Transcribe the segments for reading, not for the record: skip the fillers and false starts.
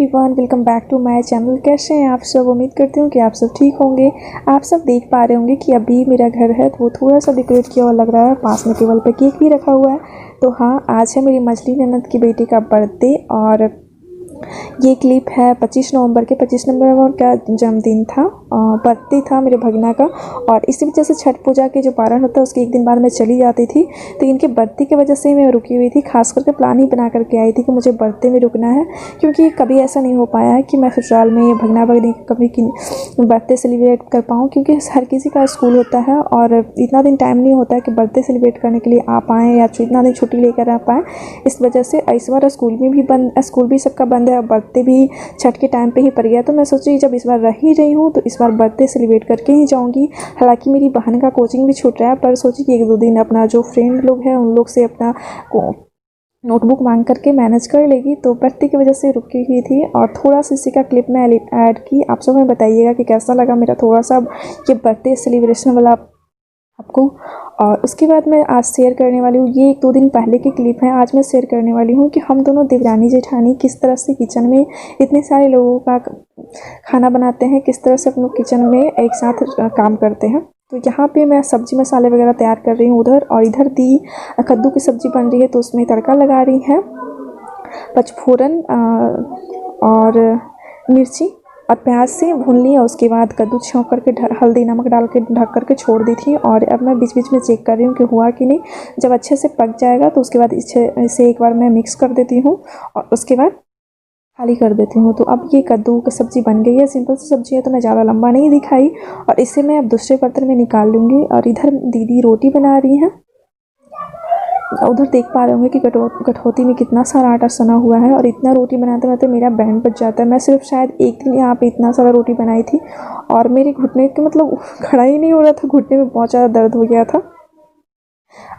Everyone, welcome back to my channel. कैसे हैं आप सब? उम्मीद करती हूँ कि आप सब ठीक होंगे। आप सब देख पा रहे होंगे कि अभी मेरा घर है तो वो थोड़ा सा डेकोरेट किया हुआ लग रहा है। पास में टेबल पे केक भी रखा हुआ है। तो हाँ, आज है मेरी मछली ननद की बेटी का बर्थडे और ये क्लिप है 25 नवंबर के। 25 नवंबर का जन्मदिन था, बर्थडे था मेरे भगना का। और इसी वजह से छठ पूजा के जो पारण होता है उसके एक दिन बाद मैं चली जाती थी, तो इनके बर्थडे की वजह से मैं रुकी हुई थी। खास करके प्लान ही बना करके आई थी कि मुझे बर्थडे में रुकना है, क्योंकि कभी ऐसा नहीं हो पाया है कि मैं ससुराल में भगना भगनी कभी की बर्थडे सेलिब्रेट कर पाऊँ, क्योंकि हर किसी का स्कूल होता है और इतना दिन टाइम नहीं होता है कि बर्थडे सेलिब्रेट करने के लिए आ पाएँ या इतना दिन छुट्टी लेकर आ पाएँ। इस वजह से इस बार स्कूल भी सबका बंद है, बर्थडे भी छठ के टाइम पे ही पड़ गया। तो मैं सोची जब इस बार रह ही रही हूँ तो इस बार बर्थडे सेलिब्रेट करके ही जाऊँगी। हालांकि मेरी बहन का कोचिंग भी छूट रहा है, पर सोची कि 1-2 दिन अपना जो फ्रेंड लोग हैं उन लोग से अपना नोटबुक मांग करके मैनेज कर लेगी। तो बर्थडे की वजह से रुकी हुई थी और थोड़ा सा इसी का क्लिप मैं ऐड की। आप सब हमें बताइएगा कि कैसा लगा मेरा थोड़ा सा ये बर्थडे सेलिब्रेशन वाला आपको। और उसके बाद मैं आज शेयर करने वाली हूँ, ये 1-2 दिन पहले की क्लिप है। आज मैं शेयर करने वाली हूँ कि हम दोनों देवरानी जेठानी किस तरह से किचन में इतने सारे लोगों का खाना बनाते हैं, किस तरह से हम लोग किचन में एक साथ काम करते हैं। तो यहाँ पे मैं सब्जी मसाले वगैरह तैयार कर रही हूँ उधर, और इधर दी कद्दू की सब्ज़ी बन रही है तो उसमें तड़का लगा रही है। पचफोरन और मिर्ची और प्याज से भून लिया। उसके बाद कद्दू छौंक करके हल्दी नमक डाल के ढक करके छोड़ दी थी। और अब मैं बीच बीच में चेक कर रही हूँ कि हुआ कि नहीं। जब अच्छे से पक जाएगा तो उसके बाद इसे एक बार मैं मिक्स कर देती हूँ और उसके बाद खाली कर देती हूँ। तो अब ये कद्दू की सब्ज़ी बन गई है। सिंपल सी सब्ज़ी है तो मैं ज़्यादा लंबा नहीं दिखाई, और इसे मैं अब दूसरे बर्तन में निकाल लूँगी। और इधर दीदी रोटी बना रही हैं। उधर देख पा रहे होंगे कि कटौती में कितना सारा आटा सना हुआ है, और इतना रोटी बनाते बनाते मेरा बैंड बच जाता है। मैं सिर्फ शायद एक दिन यहाँ पे इतना सारा रोटी बनाई थी और मेरे घुटने के मतलब खड़ा ही नहीं हो रहा था। घुटने में बहुत ज़्यादा दर्द हो गया था।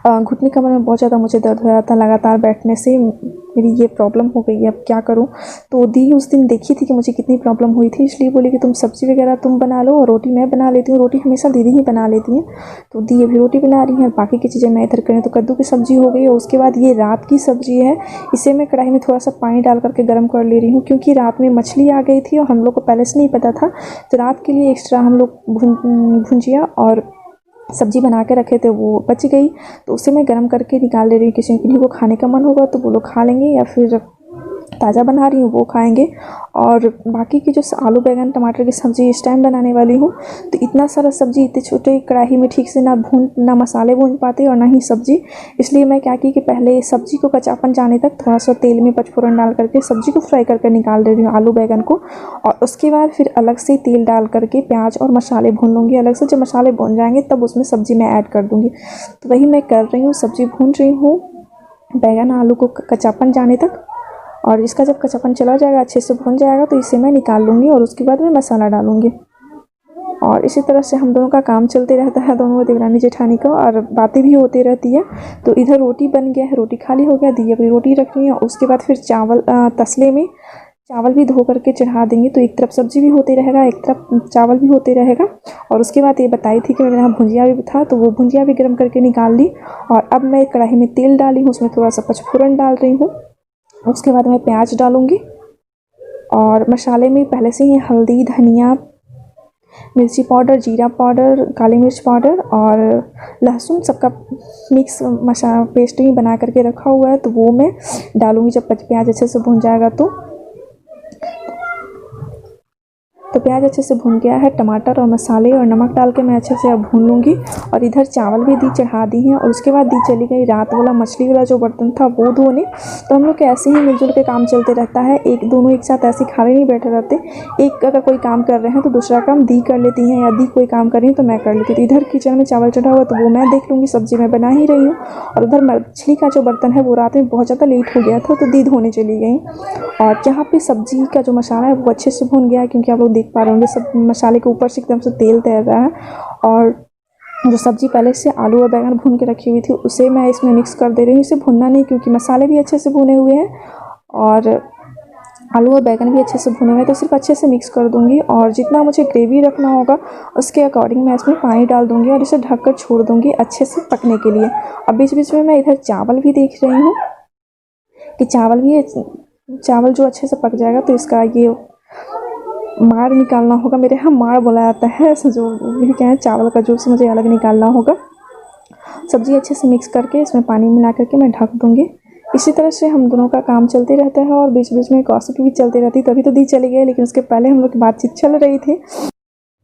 घुटने कमर में बहुत ज़्यादा मुझे दर्द हो रहा था। लगातार बैठने से मेरी ये प्रॉब्लम हो गई है। अब क्या करूँ? तो दी उस दिन देखी थी कि मुझे कितनी प्रॉब्लम हुई थी, इसलिए बोली कि तुम सब्ज़ी वगैरह तुम बना लो और रोटी मैं बना लेती हूँ। रोटी हमेशा दीदी ही बना लेती हैं। तो दी अभी रोटी बना रही हैं, बाकी की चीज़ें मैं इधर करें। तो कद्दू की सब्ज़ी हो गई, और उसके बाद ये रात की सब्ज़ी है। इसे मैं कढ़ाई में थोड़ा सा पानी डाल करके गर्म कर ले रही हूँ, क्योंकि रात में मछली आ गई थी और हम लोग को पहले से नहीं पता था। तो रात के लिए एक्स्ट्रा हम लोग भुंजिया और सब्ज़ी बना के रखे थे, वो बच गई। तो उसे मैं गर्म करके निकाल ले रही हूँ। किसी को खाने का मन होगा तो वो लोग खा लेंगे, या फिर ताज़ा बना रही हूँ वो खाएंगे। और बाकी की जो आलू बैंगन टमाटर की सब्ज़ी इस टाइम बनाने वाली हूँ, तो इतना सारा सब्ज़ी इतने छोटे कढ़ाई में ठीक से ना मसाले भून पाते और ना ही सब्ज़ी। इसलिए मैं क्या की कि पहले सब्ज़ी को कच्चापन जाने तक थोड़ा सा तेल में पचफोरन डाल करके सब्ज़ी को फ्राई करके निकाल दे रही हूँ, आलू बैंगन को। और उसके बाद फिर अलग से तेल डाल करके प्याज और मसाले भून लूँगी अलग से। जब मसाले भून जाएंगे तब उसमें सब्ज़ी मैं ऐड कर दूँगी। तो वही मैं कर रही हूँ, सब्ज़ी भून रही हूँ बैंगन आलू को कच्चापन जाने तक। और इसका जब कच्चापन चला जाएगा, अच्छे से भून जाएगा, तो इसे मैं निकाल लूँगी और उसके बाद मैं मसाला डालूँगी। और इसी तरह से हम दोनों का काम चलते रहता है, दोनों देवरानी जेठानी का, और बातें भी होती रहती है। तो इधर रोटी बन गया है, रोटी खाली हो गया, दी अभी रोटी रख रही है। उसके बाद फिर चावल तसले में चावल भी धो करके चढ़ा देंगे, तो एक तरफ सब्ज़ी भी होती रहेगा, एक तरफ चावल भी होते रहेगा। और उसके बाद ये बताई थी कि मेरे यहाँ भुंजिया भी था, तो वो भुंजिया भी गर्म करके निकाल ली। और अब मैं कढ़ाई में तेल डाली हूँ, उसमें थोड़ा सा पचफोरन डाल रही हूँ। उसके बाद मैं प्याज डालूँगी, और मसाले में पहले से ही हल्दी धनिया मिर्ची पाउडर जीरा पाउडर काली मिर्च पाउडर और लहसुन सबका मिक्स मसाला पेस्ट ही बना करके रखा हुआ है, तो वो मैं डालूँगी जब प्याज अच्छे से भुन जाएगा। तो प्याज अच्छे से भुन गया है, टमाटर और मसाले और नमक डाल के मैं अच्छे से अब भून लूँगी। और इधर चावल भी दी चढ़ा दी हैं, और उसके बाद दी चली गई रात वाला मछली वाला जो बर्तन था वो धोने। तो हम लोग के ऐसे ही मिलजुल के काम चलते रहता है, दोनों एक साथ ऐसे खाली नहीं बैठे रहते। एक अगर कोई काम कर रहे हैं तो दूसरा काम दी कर लेती हैं, या दी कोई काम कर रही है तो मैं कर लेती हूँ। इधर किचन में चावल चढ़ा हुआ तो वो मैं देख लूँगी, सब्ज़ी मैं बना ही रही हूँ। और उधर मछली का जो बर्तन है वो रात में बहुत ज़्यादा लेट हो गया था, तो दी धोने चली गई। और यहाँ पे सब्ज़ी का जो मसाला है वो अच्छे से भून गया है, क्योंकि आप लोग देख पा रहे होंगे सब मसाले के ऊपर से एकदम से तेल तैर रहा है। और जो सब्ज़ी पहले से आलू और बैंगन भून के रखी हुई थी उसे मैं इसमें मिक्स कर दे रही हूँ। इसे भुनना नहीं, क्योंकि मसाले भी अच्छे से भुने हुए हैं और आलू और बैंगन भी अच्छे से भुने हुए हैं, तो सिर्फ अच्छे से मिक्स कर दूँगी। और जितना मुझे ग्रेवी रखना होगा उसके अकॉर्डिंग मैं इसमें पानी डाल दूँगी और इसे ढककर छोड़ दूँगी अच्छे से पकने के लिए। अब बीच बीच में मैं इधर चावल भी देख रही हूँ कि चावल भी चावल जो अच्छे से पक जाएगा तो इसका ये मार निकालना होगा। मेरे यहाँ मार बोला जाता है, ऐसा जो भी क्या है चावल का जूस मुझे अलग निकालना होगा। सब्ज़ी अच्छे से मिक्स करके इसमें पानी मिला करके मैं ढक दूँगी। इसी तरह से हम दोनों का काम चलते रहता है और बीच बीच में गॉसिप भी चलती रहती। तभी तो दी चली गई, लेकिन उसके पहले हम लोग की बातचीत चल रही थी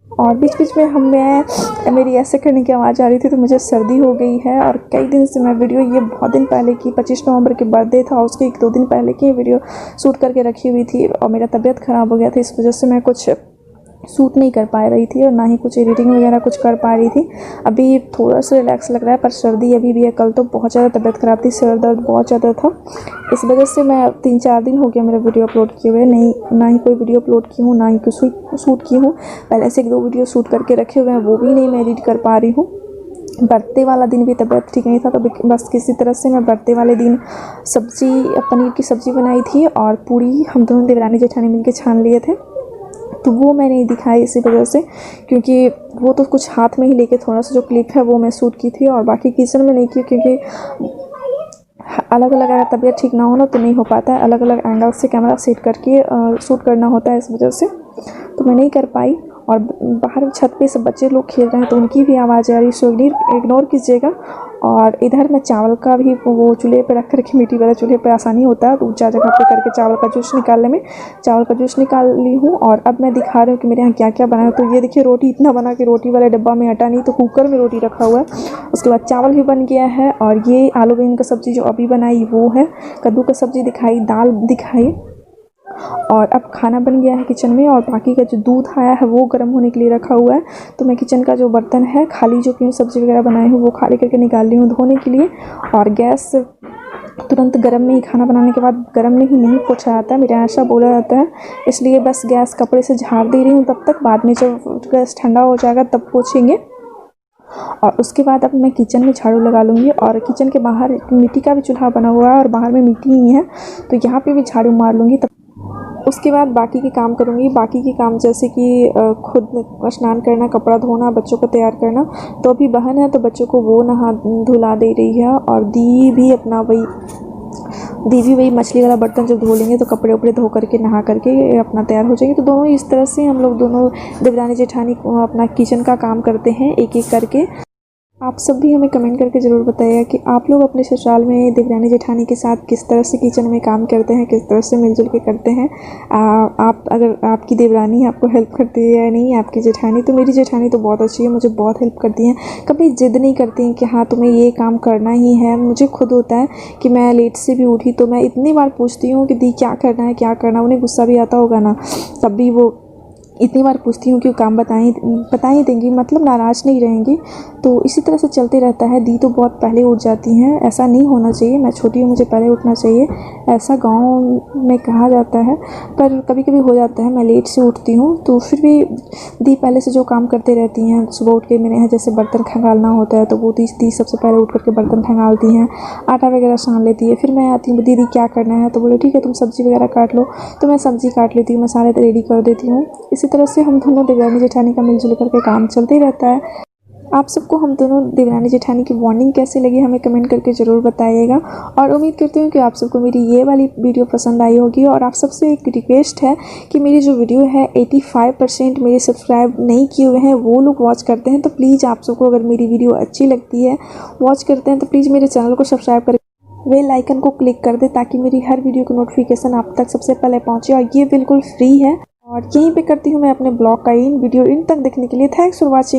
और बीच बीच में मेरी ऐसे करने की आवाज़ आ रही थी। तो मुझे सर्दी हो गई है और कई दिन से मैं वीडियो ये बहुत दिन पहले की 25 नवंबर के बर्थडे था उसके 1-2 दिन पहले की वीडियो शूट करके रखी हुई थी और मेरा तबीयत ख़राब हो गया था। इस वजह से मैं कुछ शूट नहीं कर पा रही थी और ना ही कुछ एडिटिंग वगैरह कुछ कर पा रही थी। अभी थोड़ा सा रिलैक्स लग रहा है, पर सर्दी अभी भी है। कल तो बहुत ज़्यादा तबीयत ख़राब थी, सर दर्द बहुत ज़्यादा था। इस वजह से मैं 3-4 दिन हो गया मेरा वीडियो अपलोड किए हुए नहीं, ना ही कोई वीडियो अपलोड की हूँ, ना ही कुछ शूट की हूँ। पहले से 1-2 वीडियो शूट करके रखे हुए हैं, वो भी नहीं मैं एडिट कर पा रही हूँ। बर्थडे वाला दिन भी तबीयत ठीक नहीं था, तो बस किसी तरह से मैं बर्थडे वाले दिन पनीर की सब्ज़ी बनाई थी और पूरी हम दोनों देवरानी जेठानी मिलकर छान लिए थे। तो वो मैं नहीं दिखाई इसी वजह से, क्योंकि वो तो कुछ हाथ में ही लेके थोड़ा सा जो क्लिप है वो मैं शूट की थी और बाकी किचन में नहीं की, क्योंकि अलग अलग अगर तबीयत ठीक ना हो ना तो नहीं हो पाता है। अलग अलग एंगल से कैमरा सेट करके शूट करना होता है, इस वजह से तो मैं नहीं कर पाई। और बाहर छत पे सब बच्चे लोग खेल रहे हैं तो उनकी भी आवाज़ आ रही है, सो इग्नोर कीजिएगा। और इधर मैं चावल का भी वो चूल्हे पे रख करके, मिट्टी वाले चूल्हे पे आसानी होता है तो ऊँचा जगह पे करके चावल का जूस निकालने में चावल का जूस निकाल ली हूँ। और अब मैं दिखा रही हूँ कि मेरे यहाँ क्या क्या बना है। तो ये देखिए, रोटी इतना बना कि रोटी वाले डब्बा में आटा नहीं तो कुकर में रोटी रखा हुआ है। उसके बाद चावल भी बन गया है और ये आलू बैंगन का सब्ज़ी जो अभी बनाई वो है, कद्दू का सब्ज़ी दिखाई, दाल दिखाई और अब खाना बन गया है किचन में। और बाकी का जो दूध आया है वो गर्म होने के लिए रखा हुआ है। तो मैं किचन का जो बर्तन है खाली, जो कि सब्ज़ी वगैरह बनाई हूँ वो खाली करके निकाल रही हूँ धोने के लिए। और गैस तुरंत गर्म में ही, खाना बनाने के बाद गर्म में ही नहीं पोछा जाता है, मेरा ऐसा बोला जाता है। इसलिए बस गैस कपड़े से झाड़ दे रही हूँ तब तक, बाद में जब गैस ठंडा हो जाएगा तब पोछेंगे। और उसके बाद अब मैं किचन में झाड़ू लगा लूँगी। और किचन के बाहर मिट्टी का भी चूल्हा बना हुआ है और बाहर में मिट्टी नहीं है तो यहाँ पे भी झाड़ू मार लूँगी। तब उसके बाद बाकी के काम करूँगी। बाकी के काम जैसे कि खुद स्नान करना, कपड़ा धोना, बच्चों को तैयार करना। तो अभी बहन है तो बच्चों को वो नहा धुला दे रही है और दी भी वही मछली वाला बर्तन जब धो लेंगे तो कपड़े उपड़े धो करके नहा करके अपना तैयार हो जाएंगे। तो दोनों इस तरह से हम लोग दोनों देवरानी जेठानी अपना किचन का काम करते हैं एक एक करके। आप सब भी हमें कमेंट करके ज़रूर बताइएगा कि आप लोग अपने ससुराल में देवरानी जेठानी के साथ किस तरह से किचन में काम करते हैं, किस तरह से मिलजुल के करते हैं। आप अगर आपकी देवरानी आपको हेल्प करती है या नहीं, आपकी जेठानी। तो मेरी जेठानी तो बहुत अच्छी है, मुझे बहुत हेल्प करती हैं। कभी ज़िद नहीं करती हैं कि हाँ तुम्हें ये काम करना ही है। मुझे खुद होता है कि मैं लेट से भी उठी तो मैं इतनी बार पूछती हूँ कि दी क्या करना है क्या करना। उन्हें गुस्सा भी आता होगा ना, तब भी वो इतनी बार पूछती हूँ कि वो काम बता ही देंगी, मतलब नाराज़ नहीं रहेंगी। तो इसी तरह से चलते रहता है। दी तो बहुत पहले उठ जाती हैं, ऐसा नहीं होना चाहिए। मैं छोटी हूँ, मुझे पहले उठना चाहिए, ऐसा गांव में कहा जाता है। पर कभी कभी हो जाता है मैं लेट से उठती हूँ, तो फिर भी दी पहले से जो काम करते रहती हैं। सुबह उठ के मेरे यहाँ जैसे बर्तन खंगालना होता है तो वो दी सबसे पहले उठ करके बर्तन खंगालती हैं, आटा वगैरह सान लेती है। फिर मैं आती हूँ, दीदी क्या करना है, तो बोले ठीक है तुम सब्ज़ी वगैरह काट लो। तो मैं सब्ज़ी काट लेती हूँ, मसाले रेडी कर देती हूँ। इसी तरह से हम दोनों देवरानी जेठानी का मिलजुल करके काम चलते ही रहता है। आप सबको हम दोनों देवरानी जेठानी की बॉन्डिंग कैसी लगी हमें कमेंट करके ज़रूर बताइएगा। और उम्मीद करती हूँ कि आप सबको मेरी ये वाली वीडियो पसंद आई होगी। और आप सबसे एक रिक्वेस्ट है कि मेरी जो वीडियो है 85% मेरे सब्सक्राइब नहीं किए हुए हैं वो लोग वॉच करते हैं। तो प्लीज़ आप सबको अगर मेरी वीडियो अच्छी लगती है, वॉच करते हैं, तो प्लीज़ मेरे चैनल को सब्सक्राइब कर बेल आइकन को क्लिक कर दे ताकि मेरी हर वीडियो की नोटिफिकेशन आप तक सबसे पहले पहुँचे। और ये बिल्कुल फ्री है। और यहीं पे करती हूँ मैं अपने ब्लॉग का वीडियो इन तक देखने के लिए थैंक्स फॉर वॉचिंग।